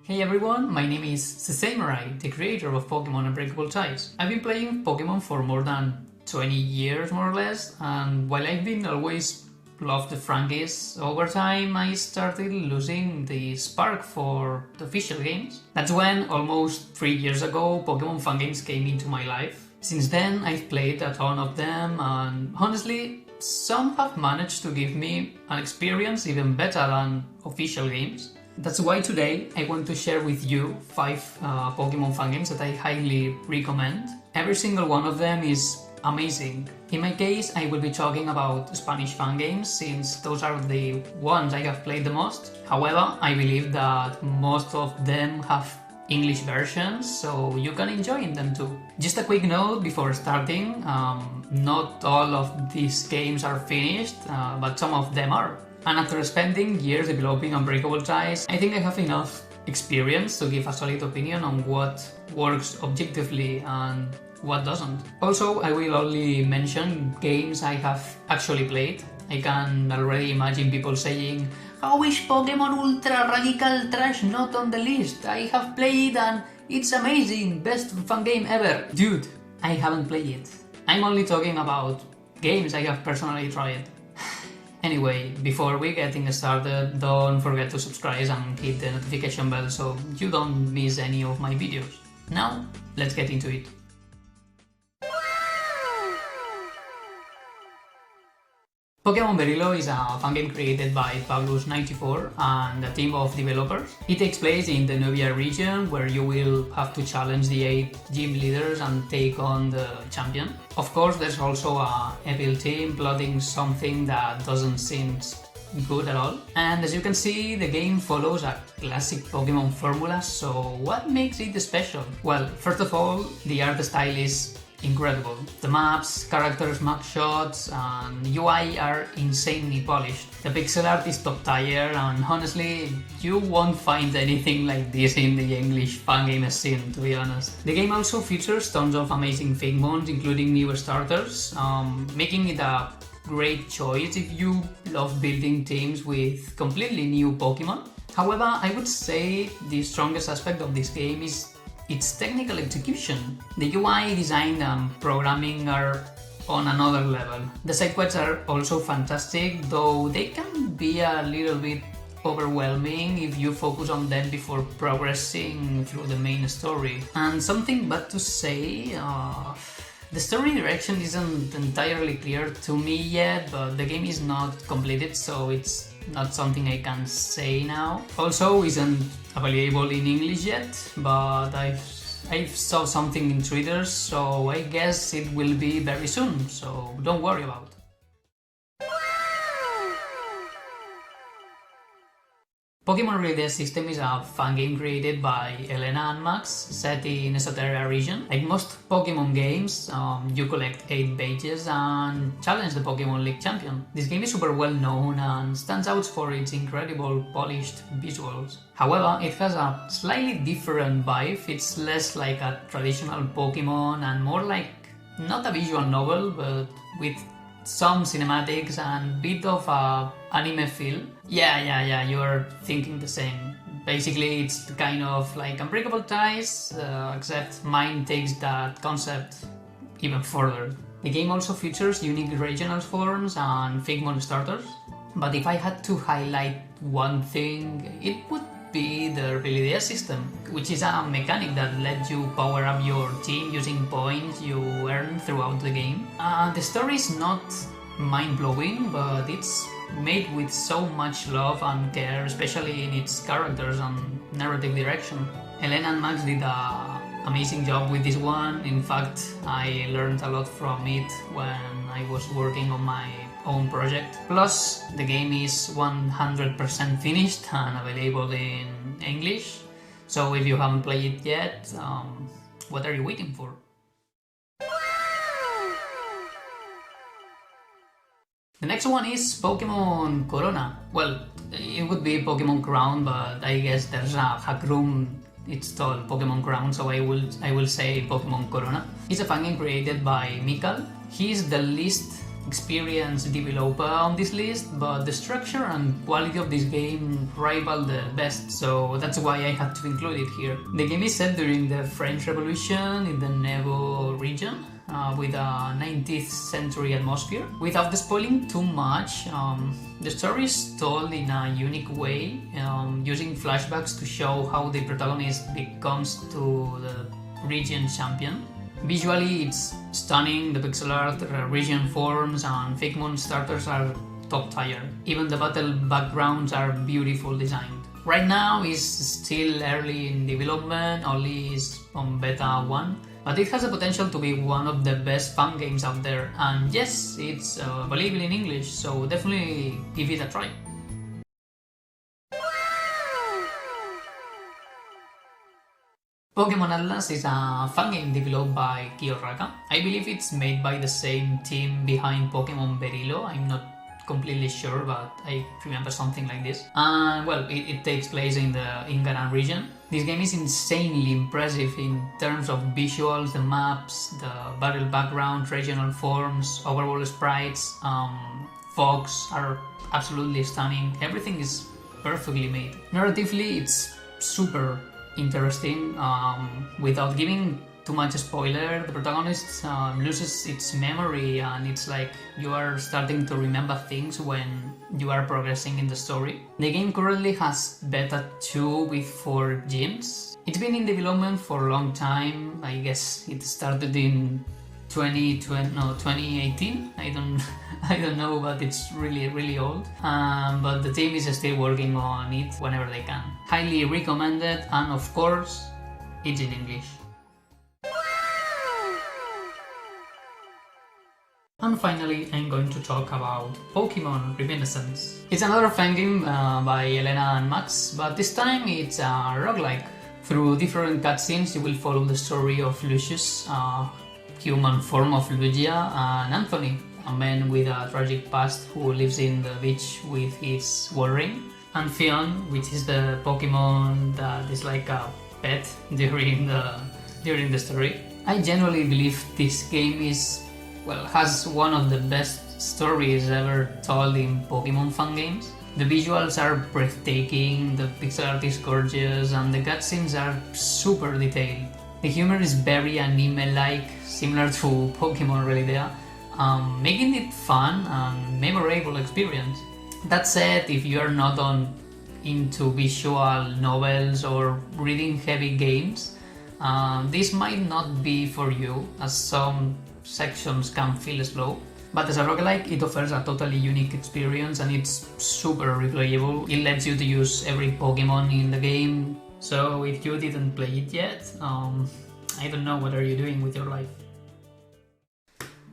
Hey everyone, my name is Samurai, the creator of Pokémon Unbreakable Ties. I've been playing Pokémon for more than 20 years more or less, and while I've been always loved the franchise, over time I started losing the spark for the official games. That's when, almost 3 years ago, Pokémon Fangames came into my life. Since then I've played a ton of them, and honestly, some have managed to give me an experience even better than official games. That's why today I want to share with you 5 Pokemon fangames that I highly recommend. Every single one of them is amazing. In my case, I will be talking about Spanish fangames since those are the ones I have played the most. However, I believe that most of them have English versions, so you can enjoy them too. Just a quick note before starting, not all of these games are finished, but some of them are. And after spending years developing Unbreakable Ties, I think I have enough experience to give a solid opinion on what works objectively and what doesn't. Also, I will only mention games I have actually played. I can already imagine people saying, "How is Pokémon Ultra Radical Trash not on the list? I have played and it's amazing, best fun game ever." Dude, I haven't played it. I'm only talking about games I have personally tried. Anyway, before we getting started, don't forget to subscribe and hit the notification bell so you don't miss any of my videos. Now, let's get into it. Pokémon Berilo is a fangame created by Pablos94 and a team of developers. It takes place in the Novia region, where you will have to challenge the 8 gym leaders and take on the champion. Of course, there's also a evil team plotting something that doesn't seem good at all. And as you can see, the game follows a classic Pokémon formula, so what makes it special? Well, first of all, the art style is incredible. The maps, characters, map shots, and UI are insanely polished. The pixel art is top tier, and honestly, you won't find anything like this in the English fangame scene, to be honest. The game also features tons of amazing Fakemons, including new starters, making it a great choice if you love building teams with completely new Pokemon. However, I would say the strongest aspect of this game is its technical execution. The UI design and programming are on another level. The side quests are also fantastic, though they can be a little bit overwhelming if you focus on them before progressing through the main story. And something bad to say, the story direction isn't entirely clear to me yet, but the game is not completed, so it's not something I can say now. Also, isn't available in English yet, but I saw something in Twitter, so I guess it will be very soon, so don't worry about it. Pokémon Realidea system is a fangame created by Elena and Max, set in Esoteria region. Like most Pokémon games, you collect 8 badges and challenge the Pokémon League champion. This game is super well known and stands out for its incredible polished visuals. However, it has a slightly different vibe. It's less like a traditional Pokémon and more like not a visual novel, but with some cinematics and bit of a anime feel. Yeah, you're thinking the same. Basically, it's kind of like Unbreakable Ties, except mine takes that concept even further. The game also features unique regional forms and Fakemon starters, but if I had to highlight one thing, it would be the Realidea system, which is a mechanic that lets you power up your team using points you earn throughout the game. The story is not mind-blowing, but it's made with so much love and care, especially in its characters and narrative direction. Elena and Max did an amazing job with this one. In fact, I learned a lot from it when I was working on my own project. Plus, the game is 100% finished and available in English, so if you haven't played it yet, what are you waiting for? The next one is Pokémon Corona. Well, it would be Pokémon Crown, but I guess there's a hack room. It's called Pokémon Crown, so I will say Pokémon Corona. It's a fangame created by Mikal. He's the least experienced developer on this list, but the structure and quality of this game rival the best, so that's why I had to include it here. The game is set during the French Revolution in the Nebo region, with a 19th century atmosphere. Without spoiling too much, the story is told in a unique way, using flashbacks to show how the protagonist becomes to the region champion. Visually, it's stunning. The pixel art, the region forms, and fake moon starters are top tier. Even the battle backgrounds are beautiful designed. Right now, it's still early in development, only is on beta 1, but it has the potential to be one of the best fun games out there. And yes, it's available in English, so definitely give it a try. Pokémon Atlas is a fun game developed by Kiyoraka. I believe it's made by the same team behind Pokémon Berilo. I'm not completely sure, but I remember something like this. And well, it takes place in the Ingaran region. This game is insanely impressive in terms of visuals, the maps, the battle background, regional forms, overworld sprites, fogs are absolutely stunning. Everything is perfectly made. Narratively, it's super interesting. Without giving too much spoiler, the protagonist loses its memory, and it's like you are starting to remember things when you are progressing in the story. The game currently has beta 2 with 4 gyms. It's been in development for a long time. I guess it started in 2018. I don't know, but it's really old. But the team is still working on it whenever they can. Highly recommended, and of course, it's in English. And finally, I'm going to talk about Pokémon Reminiscence. It's another fan game by Elena and Max, but this time it's a roguelike. Through different cutscenes, you will follow the story of Lucius, human form of Lugia, and Anthony, a man with a tragic past who lives in the beach with his Walrein, and Fion, which is the Pokemon that is like a pet during the story. I genuinely believe this game has one of the best stories ever told in Pokemon fan games. The visuals are breathtaking, the pixel art is gorgeous, and the cutscenes are super detailed. The humor is very anime-like, similar to Pokémon Realidea, making it fun and memorable experience. That said, if you are not into visual novels or reading heavy games, this might not be for you, as some sections can feel slow. But as a roguelike, it offers a totally unique experience, and it's super replayable. It lets you to use every Pokemon in the game, so if you didn't play it yet, I don't know what are you doing with your life.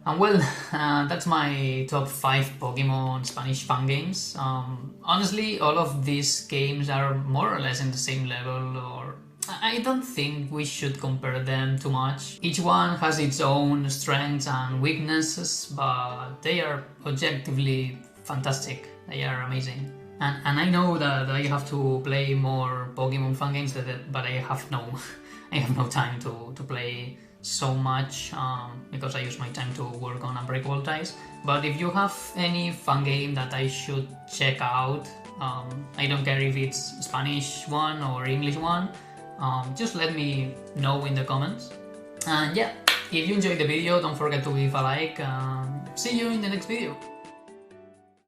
And well, that's my top 5 Pokemon Spanish fan games. Honestly, all of these games are more or less in the same level, or I don't think we should compare them too much. Each one has its own strengths and weaknesses, but they are objectively fantastic. They are amazing. And I know that I have to play more Pokemon fan games, but I have no time to play so much, because I use my time to work on Unbreakable Ties. But if you have any fan game that I should check out, I don't care if it's Spanish one or English one, just let me know in the comments. And yeah, if you enjoyed the video, don't forget to leave a like. See you in the next video.